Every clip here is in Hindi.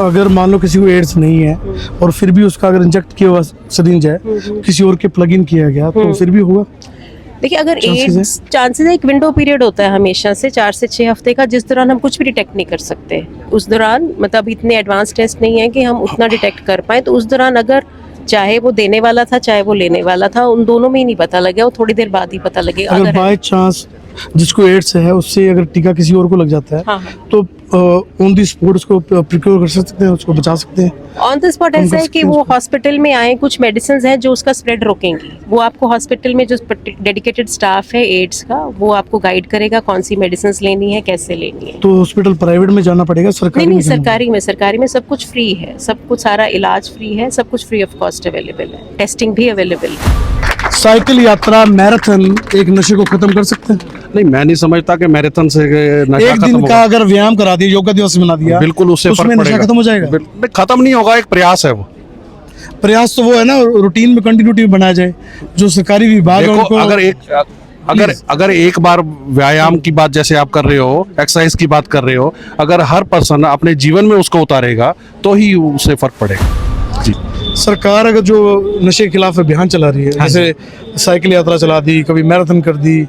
अगर मान लो किसी को एड्स नहीं है और फिर भी उसका अगर इंजेक्ट किया हुआ सिरिंज है किसी और के प्लग इन किया गया तो फिर भी होगा। देखिए, अगर एड्स चांसेस है, एक विंडो पीरियड होता है हमेशा से 4 से 6 हफ्ते का, जिस दौरान हम कुछ भी डिटेक्ट नहीं कर सकते। उस दौरान मतलब इतने एडवांस टेस्ट नहीं है कि हम उतना डिटेक्ट कर पाए। तो उस दौरान अगर चाहे वो देने वाला था चाहे वो लेने वाला था, उन दोनों में ही नहीं पता लगेगा, वो थोड़ी देर बाद ही पता लगेगा। अगर बाय चांस जिसको एड्स है उससे अगर टीका किसी और को लग जाता है हाँ। तो ऑन द स्पॉट उसको प्रिक्योर कर सकते हैं, उसको बचा सकते हैं। ऑन द स्पॉट ऐसा है कि वो हॉस्पिटल में आए, कुछ मेडिसिन हैं जो उसका स्प्रेड रोकेंगी। वो आपको हॉस्पिटल में जो डेडिकेटेड स्टाफ है एड्स का, वो आपको गाइड करेगा कौन सी मेडिसिन लेनी है, कैसे लेनी है। तो हॉस्पिटल प्राइवेट में जाना पड़ेगा, सरकारी नहीं, सरकारी में सब कुछ फ्री है, सब कुछ सारा इलाज फ्री है, सब कुछ फ्री ऑफ कॉस्ट अवेलेबल है, टेस्टिंग भी अवेलेबल है। साइकिल यात्रा मैराथन एक नशे को खत्म कर सकते हैं? नहीं, मैं नहीं समझता कि मैराथन से नशा एक दिन खत्म का होगा। अगर व्यायाम करा दिया, योगा दिवस बना दिया, बिल्कुल उससे उसमें फर्क नशा पड़ेगा। खत्म हो जाएगा? खत्म नहीं होगा, एक प्रयास है वो। प्रयास तो वो है ना, रूटीन में कंटिन्यूटी बनाया जाए। जो सरकारी विभाग है देखो, उनको अगर एक बार व्यायाम की बात जैसे आप कर रहे हो, एक्सरसाइज की बात कर रहे हो, अगर हर पर्सन अपने जीवन में उसको उतारेगा तो ही उससे फर्क पड़ेगा। जी, सरकार अगर जो नशे के खिलाफ अभियान चला रही है, जैसे साइकिल यात्रा चला दी, कभी मैराथन कर दी,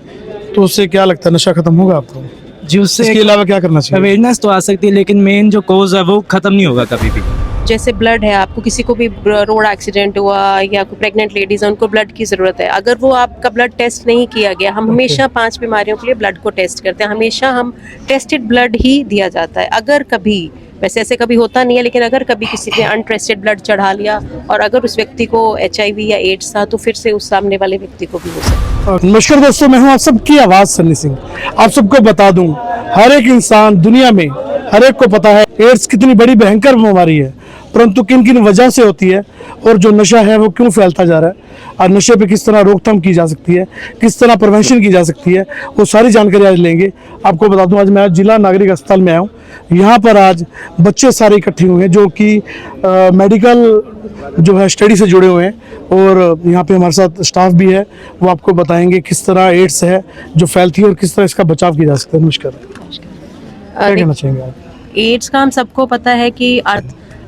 तो उससे क्या लगता है नशा खत्म होगा आपको? जी, उससे इसके अलावा क्या करना चाहिए? अवेयरनेस तो आ सकती है, लेकिन मेन जो कॉज है वो खत्म नहीं होगा कभी भी। जैसे ब्लड है, आपको किसी को भी रोड एक्सीडेंट हुआ या कोई प्रेग्नेंट लेडीज है, उनको ब्लड की ज़रूरत है। अगर वो आपका ब्लड टेस्ट नहीं किया गया, हम हमेशा 5 बीमारियों के लिए ब्लड को टेस्ट करते हैं, हमेशा हम टेस्टेड ब्लड ही दिया जाता है। अगर कभी, वैसे ऐसे कभी होता नहीं है, लेकिन अगर कभी किसी ने अनटेस्टेड ब्लड चढ़ा लिया और अगर उस व्यक्ति को HIV या एड्स था, तो फिर से उस सामने वाले व्यक्ति को भी हो सकता है। नमस्कार दोस्तों, मैं हूं आप सबकी आवाज़ सन्नी सिंह। आप सबको बता दूं, हर एक इंसान दुनिया में, हर एक को पता है एड्स कितनी बड़ी भयंकर बीमारी है, परंतु किन किन वजह से होती है और जो नशा है वो क्यों फैलता जा रहा है, और नशे पे किस तरह रोकथाम की जा सकती है, किस तरह प्रिवेंशन की जा सकती है, वो सारी जानकारी आज लेंगे। आपको बता दूं, आज मैं जिला नागरिक अस्पताल में आया हूँ। यहाँ पर आज बच्चे सारे इकट्ठे हुए हैं जो कि मेडिकल जो है स्टडी से जुड़े हुए हैं, और यहाँ पे हमारे साथ स्टाफ भी है, वो आपको बताएंगे किस तरह एड्स है जो फैलती है और किस तरह इसका बचाव किया जा सकता है। नमस्कार, क्या कहना चाहेंगे आप? एड्स का हम सबको पता है कि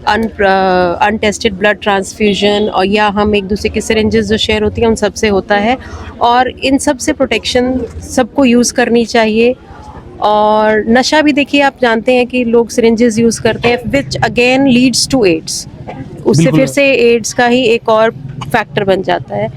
अनटेस्टेड ब्लड ट्रांसफ्यूजन और या हम एक दूसरे की सिरिंजेस जो शेयर होती हैं उन सब से होता है, और इन सब से प्रोटेक्शन सबको यूज़ करनी चाहिए। और नशा भी देखिए, आप जानते हैं कि लोग सिरिंजेस यूज़ करते हैं, which again leads to AIDS, उससे फिर से एड्स का ही एक और फैक्टर बन जाता है।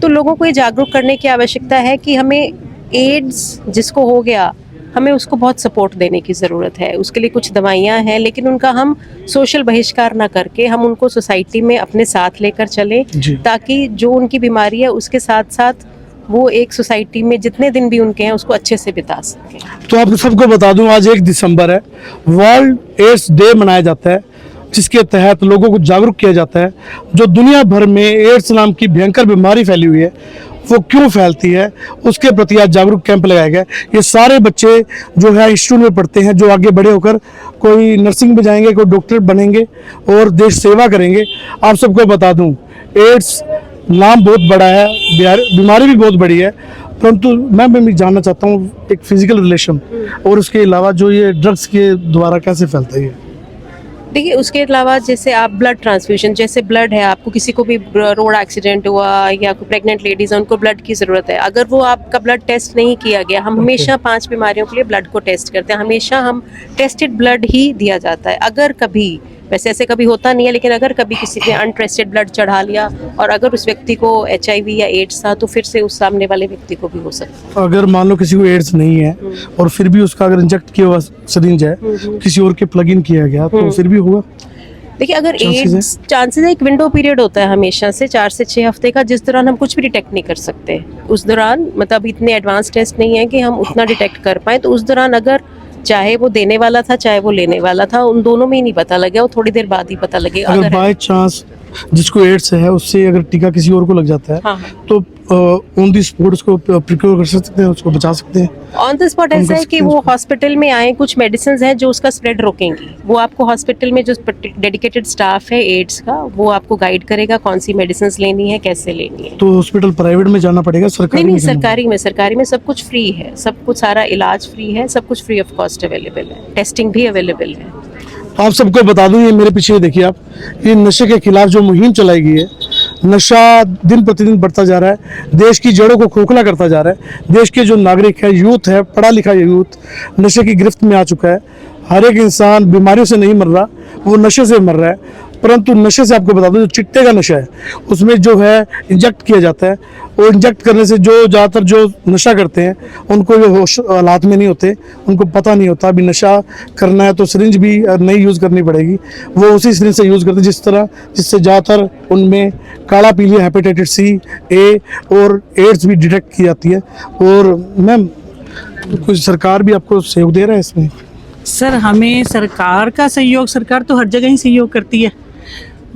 तो लोगों को ये जागरूक करने की आवश्यकता है कि हमें एड्स जिसको हो गया, हमें उसको बहुत सपोर्ट देने की ज़रूरत है। उसके लिए कुछ दवाइयाँ हैं, लेकिन उनका हम सोशल बहिष्कार ना करके हम उनको सोसाइटी में अपने साथ लेकर चलें, ताकि जो उनकी बीमारी है उसके साथ साथ वो एक सोसाइटी में जितने दिन भी उनके हैं उसको अच्छे से बिता सकें। तो आप सबको बता दूं, आज 1 दिसंबर है, वर्ल्ड एड्स डे मनाया जाता है, जिसके तहत लोगों को जागरूक किया जाता है। जो दुनिया भर में एड्स नाम की भयंकर बीमारी फैली हुई है, वो क्यों फैलती है, उसके प्रति आज जागरूक कैंप लगाया गया। ये सारे बच्चे जो है इंस्टीट्यूट में पढ़ते हैं, जो आगे बड़े होकर कोई नर्सिंग में जाएंगे, कोई डॉक्टर बनेंगे और देश सेवा करेंगे। आप सबको बता दूं, एड्स नाम बहुत बड़ा है, बीमारी भी बहुत बड़ी है, परंतु मैं भी जानना चाहता हूँ एक फिजिकल रिलेशन और उसके अलावा जो ये ड्रग्स के द्वारा कैसे फैलता है। देखिए, उसके अलावा जैसे आप ब्लड ट्रांसफ्यूजन, जैसे ब्लड है, आपको किसी को भी रोड एक्सीडेंट हुआ या कोई प्रेग्नेंट लेडीज है, उनको ब्लड की ज़रूरत है। अगर वो आपका ब्लड टेस्ट नहीं किया गया, हम हमेशा 5 बीमारियों के लिए ब्लड को टेस्ट करते हैं, हमेशा हम टेस्टेड ब्लड ही दिया जाता है। अगर कभी, वैसे ऐसे कभी होता नहीं है, लेकिन अगर कभी किसी ने अनटेस्टेड ब्लड चढ़ा लिया और अगर उस व्यक्ति को HIV या एड्स था, तो फिर से उस सामने वाले व्यक्ति को भी हो सकता है। अगर मान लो किसी को एड्स नहीं है और फिर भी उसका अगर इंजेक्ट किया हुआ सिरिंज है किसी और के प्लग इन किया गया, तो फिर भी होगा? देखिए, अगर एड्स चांसेस है, एक विंडो पीरियड होता है हमेशा से 4 से 6 हफ्ते का, जिस दौरान हम कुछ भी डिटेक्ट नहीं कर सकते। उस दौरान मतलब इतने एडवांस टेस्ट नहीं है कि हम उतना डिटेक्ट कर पाए। तो उस दौरान अगर चाहे वो देने वाला था चाहे वो लेने वाला था, उन दोनों में ही नहीं पता लगेगा, वो थोड़ी देर बाद ही पता लगेगा। अगर बाय चांस जिसको एड्स है उससे अगर टीका किसी और को लग जाता है, तो ऑन द स्पॉट उसको प्रिक्योर कर सकते हैं, उसको बचा सकते हैं। ऑन द स्पॉट ऐसा है कि वो हॉस्पिटल में आए, कुछ मेडिसिन हैं जो उसका स्प्रेड रोकेंगी। वो आपको हॉस्पिटल में जो डेडिकेटेड स्टाफ है एड्स का, वो आपको गाइड करेगा कौन सी मेडिसिन लेनी है, कैसे लेनी है। तो हॉस्पिटल प्राइवेट में जाना पड़ेगा, सरकारी नहीं, सरकारी में सब कुछ फ्री है, सब कुछ सारा इलाज फ्री है, सब कुछ फ्री ऑफ कॉस्ट अवेलेबल है, टेस्टिंग भी अवेलेबल है। आप सबको बता दूं, ये मेरे पीछे देखिए आप, ये नशे के खिलाफ जो मुहिम चलाई गई है, नशा दिन प्रतिदिन बढ़ता जा रहा है, देश की जड़ों को खोखला करता जा रहा है। देश के जो नागरिक है, यूथ है, पढ़ा लिखा यूथ नशे की गिरफ्त में आ चुका है। हर एक इंसान बीमारियों से नहीं मर रहा, वो नशे से मर रहा है। परंतु नशे से आपको बता दूं, जो चिट्टे का नशा है उसमें जो है इंजेक्ट किया जाता है, वो इंजेक्ट करने से जो ज़्यादातर जो नशा करते हैं उनको ये होश हालात में नहीं होते, उनको पता नहीं होता अभी नशा करना है तो सिरिंज भी नहीं यूज़ करनी पड़ेगी, वो उसी सिरिंज से यूज़ करते हैं जिससे ज़्यादातर उनमें काला पीलिया, हेपेटाइटिस सी, ए और एड्स भी डिटेक्ट की जाती है। और मैम, कुछ सरकार भी आपको सहयोग दे रहा है इसमें? सर, हमें सरकार का सहयोग, सरकार तो हर जगह ही सहयोग करती है।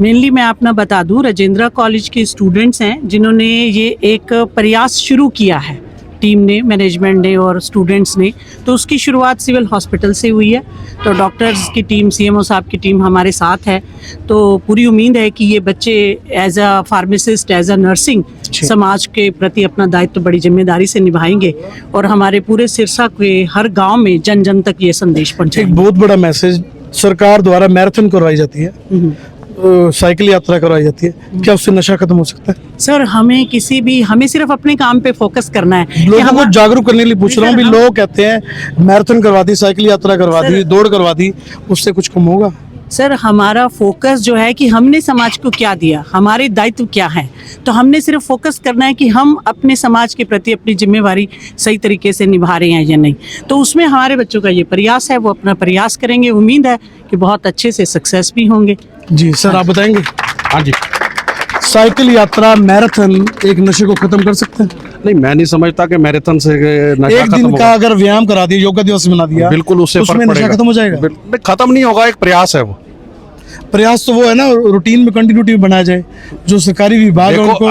मेनली मैं अपना बता दूं, राजेंद्रा कॉलेज के स्टूडेंट्स हैं जिन्होंने ये एक प्रयास शुरू किया है, टीम ने, मैनेजमेंट ने और स्टूडेंट्स ने। तो उसकी शुरुआत सिविल हॉस्पिटल से हुई है। तो डॉक्टर्स की टीम, सीएमओ साहब की टीम हमारे साथ है। तो पूरी उम्मीद है कि ये बच्चे as a pharmacist, as a nursing समाज के प्रति अपना दायित्व बड़ी जिम्मेदारी से निभाएंगे और हमारे पूरे सिरसा के हर गांव में जन जन तक ये संदेश पहुंचाएंगे। एक बहुत बड़ा मैसेज, सरकार द्वारा मैराथन करवाई जाती है, साइकिल यात्रा करवाई जाती है, क्या उससे नशा खत्म हो सकता है? सर, हमें सिर्फ अपने काम पे फोकस करना है कि लोगों को हम जागरूक करने के लिए पूछ रहा हूँ भी। लोग कहते हैं मैराथन करवा दी, साइकिल यात्रा करवा दी, दौड़ करवा दी, उससे कुछ कम होगा? सर, हमारा फोकस जो है कि हमने समाज को क्या दिया, हमारे दायित्व क्या है। तो हमने सिर्फ फोकस करना है कि हम अपने समाज के प्रति अपनी जिम्मेवारी सही तरीके से निभा रहे हैं या नहीं। तो उसमें हमारे बच्चों का ये प्रयास है, वो अपना प्रयास करेंगे। उम्मीद है कि बहुत अच्छे से सक्सेस भी होंगे। जी सर, आप बताएंगे? हाँ जी। साइकिल यात्रा, मैराथन एक नशे को खत्म कर सकते हैं? नहीं, मैं नहीं समझता कि मैराथन से नशा एक खत्म दिन होगा। का अगर व्यायाम करा दिया, योगा दिवस बना दिया, बिल्कुल उससे उसमें फर्क नशा पड़ेगा। खत्म हो जाएगा? नहीं, खत्म नहीं होगा, एक प्रयास है वो। प्रयास तो वो है ना, रूटीन में कंटिन्यूटी बनाया जाए। जो सरकारी विभाग है देखो, उनको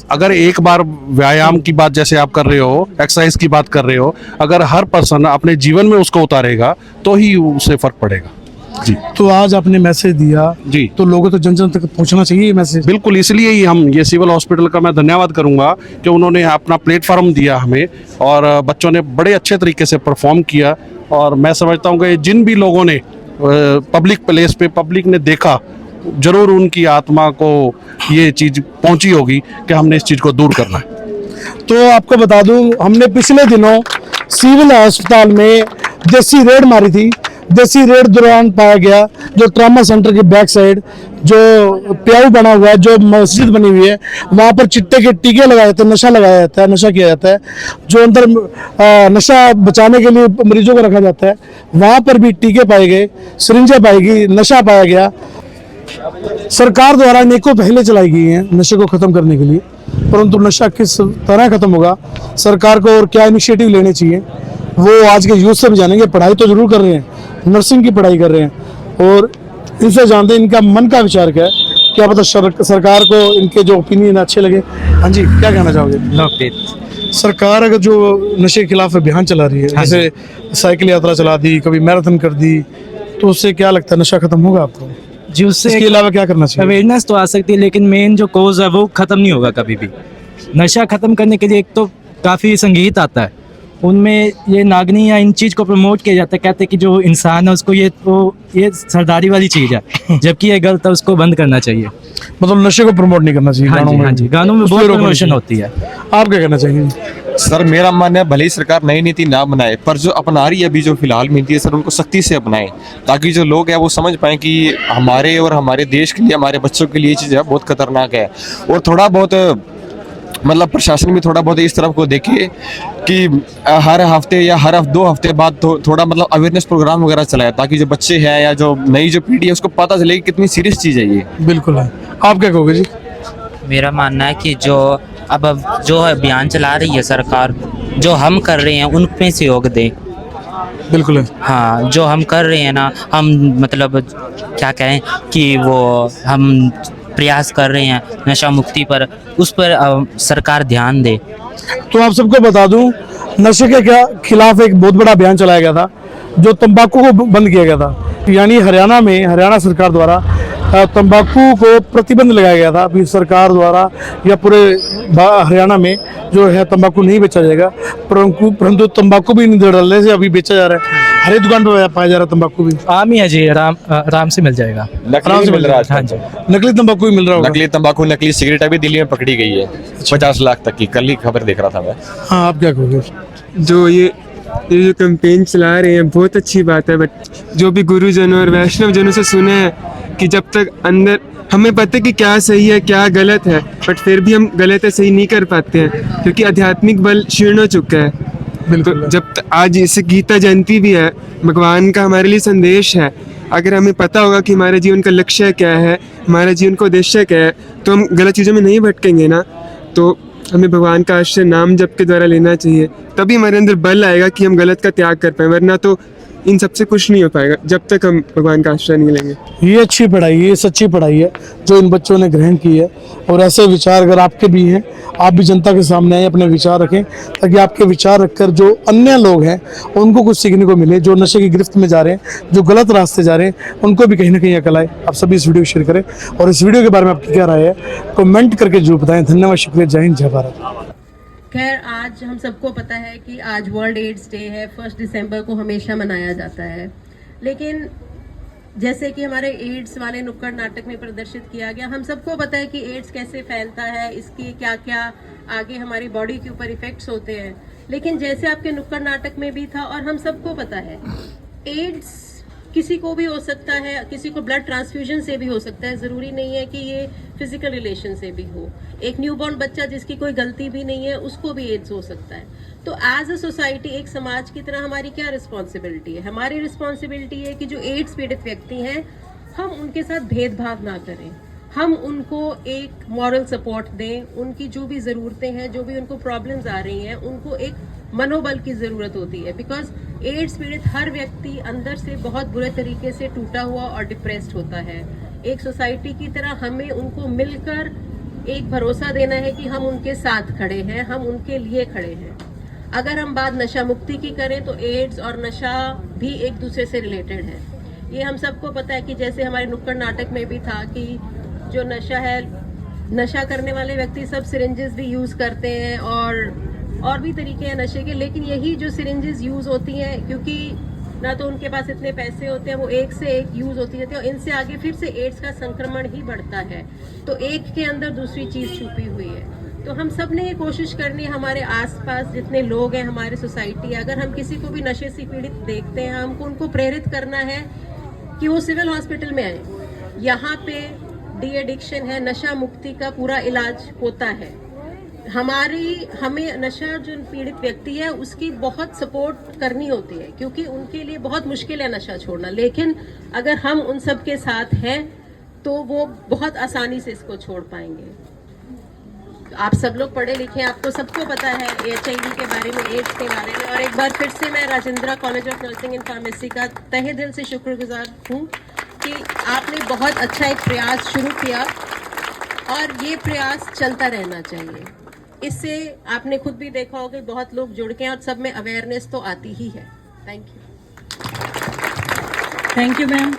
अगर एक बार व्यायाम की बात जैसे आप कर रहे हो, एक्सरसाइज की बात कर रहे हो, अगर हर पर्सन अपने जीवन में उसको उतारेगा तो ही उससे फर्क पड़ेगा। जी। तो आज आपने मैसेज दिया जी। तो लोगों तक, जन जन तक पहुंचना चाहिए ये मैसेज। बिल्कुल, इसलिए ही हम ये सिविल हॉस्पिटल का मैं धन्यवाद करूंगा कि उन्होंने अपना प्लेटफॉर्म दिया हमें और बच्चों ने बड़े अच्छे तरीके से परफॉर्म किया। और मैं समझता हूँ कि जिन भी लोगों ने पब्लिक प्लेस पे पब्लिक ने देखा, जरूर उनकी आत्मा को ये चीज़ पहुंची होगी कि हमने इस चीज़ को दूर करना है। तो आपको बता दूं, हमने पिछले दिनों सिविल अस्पताल में देसी रेड मारी थी। देसी रेड दौरान पाया गया, जो ट्रॉमा सेंटर के बैक साइड जो प्याऊ बना हुआ है, जो मस्जिद बनी हुई है, वहाँ पर चिट्टे के टीके लगाए जाते हैं, नशा लगाया जाता है, नशा किया जाता है। जो अंदर नशा बचाने के लिए मरीजों को रखा जाता है, वहाँ पर भी टीके पाए गए, सिरिंजें पाई गई, नशा पाया गया। सरकार द्वारा अनेकों पहले चलाई गई हैं नशे को खत्म करने के लिए, परंतु नशा किस तरह खत्म होगा, सरकार को और क्या इनिशिएटिव लेने चाहिए, वो आज के यूथ से भी जानेंगे। पढ़ाई तो जरूर कर रहे हैं, नर्सिंग की पढ़ाई कर रहे हैं और इनसे जानते हैं इनका मन का विचार क्या है। क्या पता सरकार को इनके जो ओपिनियन अच्छे लगे। हाँ जी, क्या कहना चाहोगे? सरकार अगर जो नशे के खिलाफ अभियान चला रही है, जैसे साइकिल यात्रा चला दी, कभी मैराथन कर दी, तो उससे क्या लगता है, नशा खत्म होगा आपको? जी, उससे इसके अलावा क्या करना चाहिए? अवेयरनेस तो आ सकती है, लेकिन मेन जो कोज है वो खत्म नहीं होगा कभी भी। नशा खत्म करने के लिए एक तो काफ़ी संगीत आता है, उनमें ये नागनी या इन चीज़ को प्रमोट किया जाता है। कहते हैं कि जो इंसान है उसको ये सरदारी वाली चीज़ है, जबकि ये गलत है, उसको बंद करना चाहिए। मतलब नशे को प्रमोट नहीं करना चाहिए। हाँ जी, हाँ जी, गानों में बहुत प्रमोशन होती है। आप क्या कहना चाहिए? सर, मेरा मानना है भले ही सरकार नई नीति ना बनाए, पर जो अपना रही है अभी जो फिलहाल नीति है सर, उनको सख्ती से अपनाएं, ताकि जो लोग हैं वो समझ पाएं कि हमारे और हमारे देश के लिए, हमारे बच्चों के लिए ये चीज़ है बहुत खतरनाक है। और थोड़ा बहुत मतलब प्रशासन भी थोड़ा बहुत इस तरफ को देखे कि हर हफ्ते या हर 2 हफ्ते बाद थोड़ा मतलब अवेयरनेस प्रोग्राम वगैरह चलाए, ताकि जो बच्चे हैं या जो नई जो पीढ़ी है उसको पता चले कि कितनी सीरियस चीज़ है ये। बिल्कुल है। आप क्या कहोगे जी? मेरा मानना है कि जो जो अभियान चला रही है सरकार, जो हम कर रहे हैं उनमें सहयोग दें। बिल्कुल है। हाँ, जो हम कर रहे हैं ना, हम मतलब क्या कहें कि वो हम प्रयास कर रहे हैं नशा मुक्ति पर, उस पर सरकार ध्यान दे। तो आप सबको बता दूं, नशे के खिलाफ एक बहुत बड़ा अभियान चलाया गया था, जो तंबाकू को बंद किया गया था। यानी हरियाणा सरकार द्वारा तंबाकू को प्रतिबंध लगाया गया था। अभी सरकार द्वारा या पूरे हरियाणा में जो है तंबाकू नहीं बेचा जाएगा, परंतु तंबाकू भी निधड़ल्ले से अभी बेचा जा रहा है। हर एक दुकान पर पाया जा रहा है तंबाकू भी? आम ही है जी, आराम से मिल जाएगा। नकली भी मिल रहा है हाँ आजकल जी। तो। नकली तंबाकू भी मिल रहा होगा? नकली तंबाकू, नकली सिगरेट अभी दिल्ली में पकड़ी गई है 50 लाख तक की, कल ही खबर देख रहा था मैं। हाँ, आप क्या कहोगे? जो ये जो कैंपेन चला रहे हैं बहुत अच्छी बात है, बट जो भी गुरुजनों और वैष्णव जनों से सुने हैं कि जब तक अंदर हमें पता है कि क्या सही है क्या गलत है, बट फिर भी हम गलत है सही नहीं कर पाते हैं क्योंकि आध्यात्मिक बल क्षीण हो चुका है। बिल्कुल। तो जब आज इस गीता जयंती भी है, भगवान का हमारे लिए संदेश है। अगर हमें पता होगा कि हमारे जीवन का लक्ष्य क्या है, हमारे जीवन का उद्देश्य क्या है, तो हम गलत चीज़ों में नहीं भटकेंगे ना। तो हमें भगवान का आश्रय नाम जप के द्वारा लेना चाहिए, तभी हमारे अंदर बल आएगा कि हम गलत का त्याग कर पाए, वरना तो इन सबसे कुछ नहीं हो पाएगा जब तक हम भगवान का आश्रय नहीं लेंगे। ये अच्छी पढ़ाई, ये सच्ची पढ़ाई है जो इन बच्चों ने ग्रहण की है। और ऐसे विचार अगर आपके भी हैं, आप भी जनता के सामने आए, अपने विचार रखें, ताकि आपके विचार रखकर जो अन्य लोग हैं उनको कुछ सीखने को मिले। जो नशे की गिरफ्त में जा रहे हैं, जो गलत रास्ते जा रहे हैं, उनको भी कहीं ना कहीं अकल आए। आप सभी इस वीडियो को शेयर करें और इस वीडियो के बारे में आपकी क्या राय है कमेंट करके जरूर बताएं। धन्यवाद, शुक्रिया, जय हिंद, जय भारत। खैर, आज हम सबको पता है कि आज वर्ल्ड एड्स डे है, 1 दिसंबर को हमेशा मनाया जाता है। लेकिन जैसे कि हमारे एड्स वाले नुक्कड़ नाटक में प्रदर्शित किया गया, हम सबको पता है कि एड्स कैसे फैलता है, इसके क्या क्या आगे हमारी बॉडी के ऊपर इफेक्ट्स होते हैं। लेकिन जैसे आपके नुक्कड़ नाटक में भी था और हम सबको पता है, एड्स किसी को भी हो सकता है, किसी को ब्लड ट्रांसफ्यूजन से भी हो सकता है, ज़रूरी नहीं है कि ये फिजिकल रिलेशन से भी हो। एक न्यूबॉर्न बच्चा जिसकी कोई गलती भी नहीं है, उसको भी एड्स हो सकता है। तो एज अ सोसाइटी, एक समाज की तरह हमारी क्या रिस्पॉन्सिबिलिटी है? हमारी रिस्पॉन्सिबिलिटी है कि जो एड्स पीड़ित व्यक्ति हैं, हम उनके साथ भेदभाव ना करें, हम उनको एक मॉरल सपोर्ट दें, उनकी जो भी ज़रूरतें हैं, जो भी उनको प्रॉब्लम्स आ रही हैं, उनको एक मनोबल की ज़रूरत होती है। बिकॉज एड्स पीड़ित हर व्यक्ति अंदर से बहुत बुरे तरीके से टूटा हुआ और डिप्रेस्ड होता है। एक सोसाइटी की तरह हमें उनको मिलकर एक भरोसा देना है कि हम उनके साथ खड़े हैं, हम उनके लिए खड़े हैं। अगर हम बात नशा मुक्ति की करें तो एड्स और नशा भी एक दूसरे से रिलेटेड है। ये हम सबको पता है कि जैसे हमारे नुक्कड़ नाटक में भी था कि जो नशा है, नशा करने वाले व्यक्ति सब सिरिंजेस भी यूज़ करते हैं और भी तरीके हैं नशे के। लेकिन यही जो सिरिंजेस यूज़ होती हैं, क्योंकि ना तो उनके पास इतने पैसे होते हैं, वो एक से एक यूज़ होती रहती है और इनसे आगे फिर से एड्स का संक्रमण ही बढ़ता है। तो एक के अंदर दूसरी चीज़ छुपी हुई है। तो हम सब ने ये कोशिश करनी है, हमारे आसपास जितने लोग हैं, हमारे सोसाइटी, अगर हम किसी को भी नशे से पीड़ित देखते हैं, हमको उनको प्रेरित करना है कि वो सिविल हॉस्पिटल में आए। यहाँ पे डी एडिक्शन है, नशा मुक्ति का पूरा इलाज होता है। हमें नशा जो पीड़ित व्यक्ति है उसकी बहुत सपोर्ट करनी होती है, क्योंकि उनके लिए बहुत मुश्किल है नशा छोड़ना। लेकिन अगर हम उन सब के साथ हैं तो वो बहुत आसानी से इसको छोड़ पाएंगे। आप सब लोग पढ़े लिखे, आपको सबको पता है HIV के बारे में, एड्स के बारे में। और एक बार फिर से मैं Rajendra college of nursing and pharmacy का तहे दिल से शुक्रगुजार हूँ कि आपने बहुत अच्छा एक प्रयास शुरू किया और ये प्रयास चलता रहना चाहिए। इससे आपने खुद भी देखा होगा बहुत लोग जुड़ के हैं और सब में अवेयरनेस तो आती ही है। Thank you ma'am.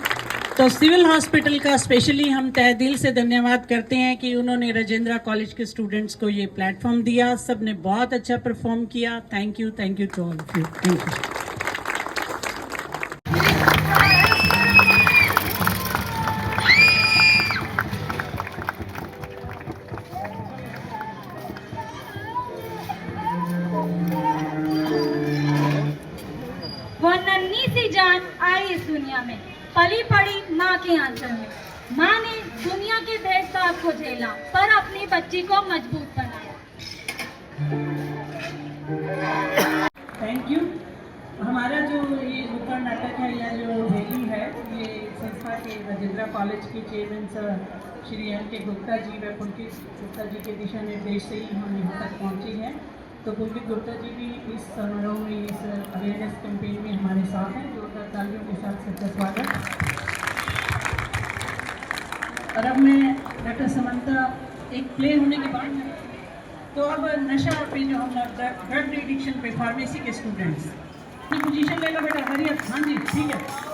तो सिविल हॉस्पिटल का स्पेशली हम तहे दिल से धन्यवाद करते हैं कि उन्होंने राजेंद्रा कॉलेज के स्टूडेंट्स को ये प्लेटफॉर्म दिया। सब ने बहुत अच्छा परफॉर्म किया। Thank you to all of you. Thank you. वो नन्ही सी जान आई इस दुनिया में, पली पड़ी माँ के आंचल में। माँ ने दुनिया के भेदभाव को झेला, पर अपनी बच्ची को मजबूत बनाया। Thank you. हमारा जो ये नुक्कड़ नाटक है या जो रैली है, ये संस्था के राजेंद्रा कॉलेज के चेयरमैन सर श्री एम के गुप्ता जी व पुलकित गुप्ता जी के दिशा निर्देश से ही हम यहाँ तक पहुँचे हैं। तो पुलकित गुप्ता जी भी इस समारोह में, इस अवेयरनेस कैंपेन में हमारे साथ हैं। जोरदार तालियों के साथ सबका स्वागत। और अब मैं डॉक्टर समंता, एक प्ले होने के बाद में, तो अब नशा पे जो हम ड्रग एडिक्शन पे फार्मेसी के स्टूडेंट्स पोजीशन ले लो बेटा, हरियर। हाँ जी, ठीक है।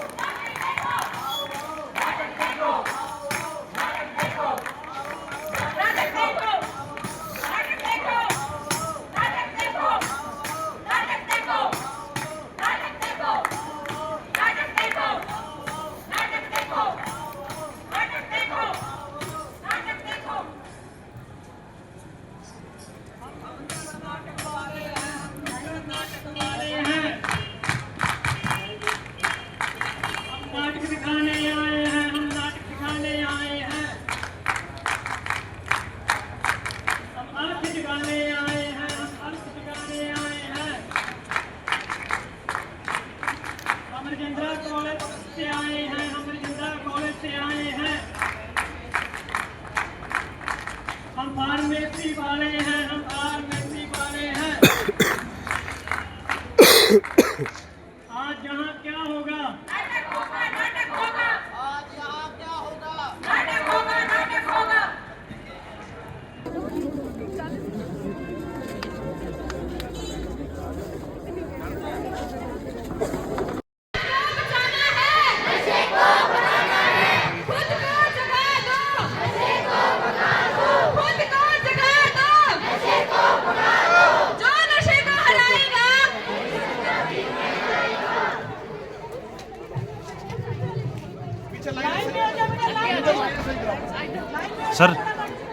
सर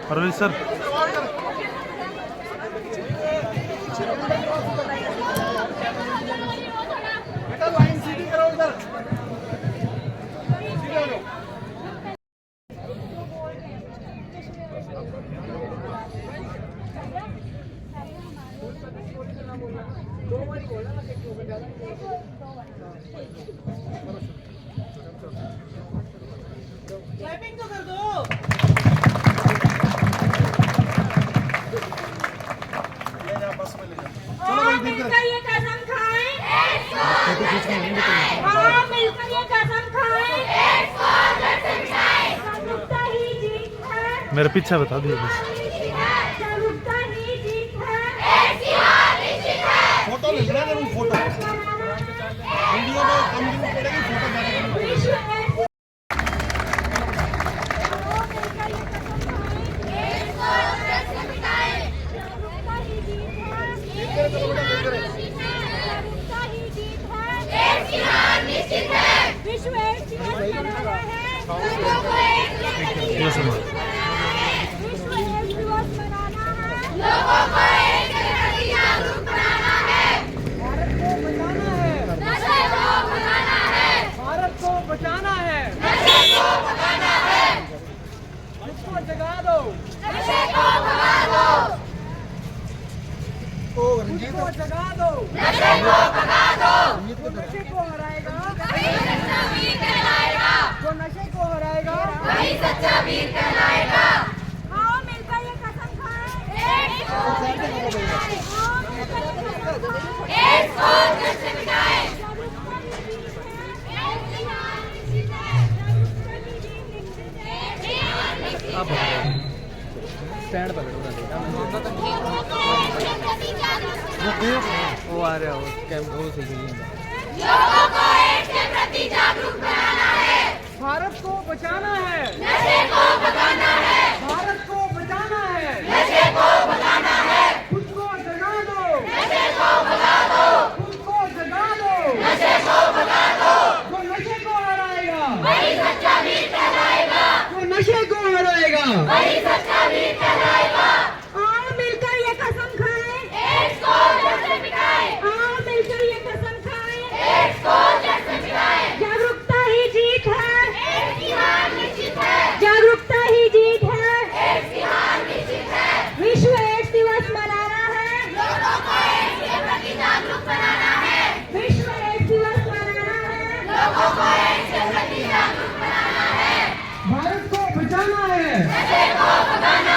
परवेज सर और मिलकर ये कसम खाएं और मिलकर ये कसम खाएं जागरूकता ही जीत है मेरे पीछे बता दिए बस जागरूकता ही जीत है फोटो ले लेना जरूर फोटो वीडियो में कम दिन पड़ेगी फोटो डालेंगे विश्व एड्स दिवस मनाना है लोगों को एक विश्व एड्स दिवस मनाना है लोगों को एक के प्रति जागरूक बनाना है भारत को बचाना है नशे को भगाना है भारत को बचाना है नशे को भगाना है इसको जगा दो नशे को भगा दो इसको जगा दो नशे को भगा दो नशे को हराएगा वही सच्चा वीर कहलाएगा जो नशे को हराएगा वही सच्चा वीर कहलाएगा आओ मिलकर ये कसम खाएं एड्स को जड़ से मिटाएं स्टैंड वो आ रहा है कैंप वो सही लोगों को एड्स के प्रति जागरूक बनाना है भारत को बचाना है नशे को भगाना है भारत को बचाना है नशे को भगाना है खुद को जगा दो नशे को भगा दो खुद को जगा दो नशे को भगा दो जो नशे को हराएगा वही सच्चा वीर कहलाएगा जो नशे को हराएगा वही सच्चा वीर कहलाएगा आओ मिलकर ये कसम खाएं एड्स को जड़ से मिटाएं आओ मिलकर ये कसम खाएं एड्स को जड़ से मिटाएं जागरूकता ही जीत है एड्स की हार निश्चित है जागरूकता ही जीत है एड्स की हार निश्चित है विश्व एड्स दिवस मनाना है लोगों को एड्स के प्रति जागरूक बनाना है विश्व एड्स दिवस मनाना है लोगों को एड्स के प्रति जागरूक बनाना है भारत को बचाना है नशे को भगाना